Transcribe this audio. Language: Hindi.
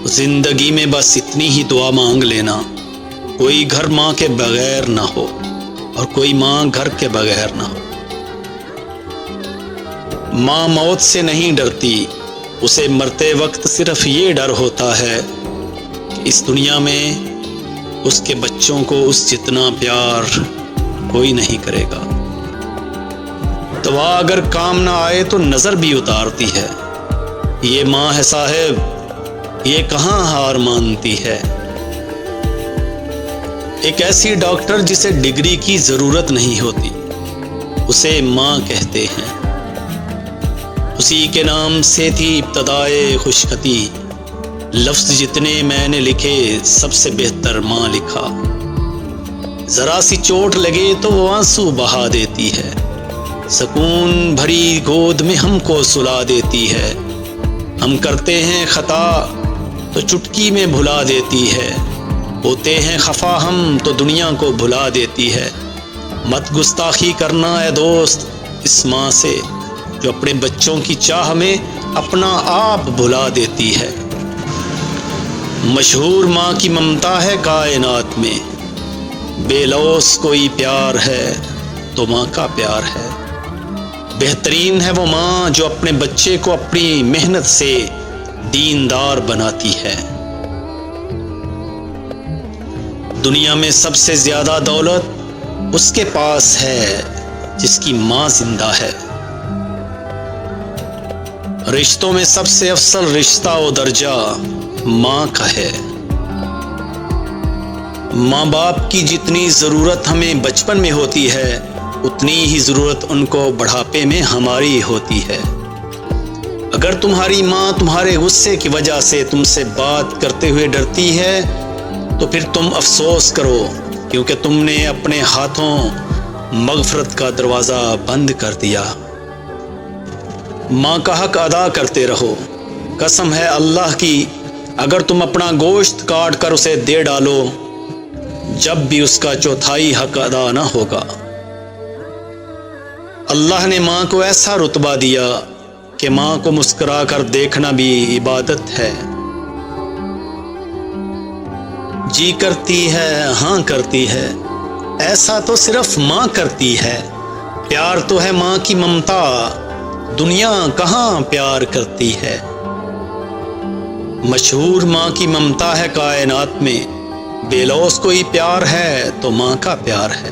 जिंदगी में बस इतनी ही दुआ मांग लेना, कोई घर माँ के बगैर ना हो और कोई माँ घर के बगैर ना हो। माँ मौत से नहीं डरती, उसे मरते वक्त सिर्फ ये डर होता है कि इस दुनिया में उसके बच्चों को उस जितना प्यार कोई नहीं करेगा। दवा अगर काम ना आए तो नजर भी उतारती है। ये माँ है साहब, ये कहाँ हार मानती है। एक ऐसी डॉक्टर जिसे डिग्री की जरूरत नहीं होती, उसे माँ कहते हैं। उसी के नाम से थी इब्तदाए खुशखती, लफ्ज जितने मैंने लिखे सबसे बेहतर माँ लिखा। जरा सी चोट लगे तो वो आंसू बहा देती है, सुकून भरी गोद में हमको सुला देती है। हम करते हैं खता तो चुटकी में भुला देती है, होते हैं खफा हम तो दुनिया को भुला देती है। मत गुस्ताखी करना है दोस्त इस माँ से, जो अपने बच्चों की चाह में अपना आप भुला देती है। मशहूर माँ की ममता है कायनात में, बेलौस कोई प्यार है तो माँ का प्यार है। बेहतरीन है वो माँ जो अपने बच्चे को अपनी मेहनत से दीनदार बनाती है। दुनिया में सबसे ज्यादा दौलत उसके पास है जिसकी माँ जिंदा है। रिश्तों में सबसे अफसल रिश्ता व दर्जा माँ का है। माँ बाप की जितनी जरूरत हमें बचपन में होती है, उतनी ही जरूरत उनको बुढ़ापे में हमारी होती है। अगर तुम्हारी माँ तुम्हारे गुस्से की वजह से तुमसे बात करते हुए डरती है तो फिर तुम अफसोस करो, क्योंकि तुमने अपने हाथों मगफरत का दरवाज़ा बंद कर दिया। माँ का हक अदा करते रहो। कसम है अल्लाह की, अगर तुम अपना गोश्त काट कर उसे दे डालो, जब भी उसका चौथाई हक अदा ना होगा। अल्लाह ने माँ को ऐसा रुतबा दिया कि माँ को मुस्कुरा कर देखना भी इबादत है। जी करती है हाँ करती है, ऐसा तो सिर्फ माँ करती है। प्यार तो है माँ की ममता, दुनिया कहाँ प्यार करती है। मशहूर माँ की ममता है कायनात में, बेलौस कोई प्यार है तो माँ का प्यार है।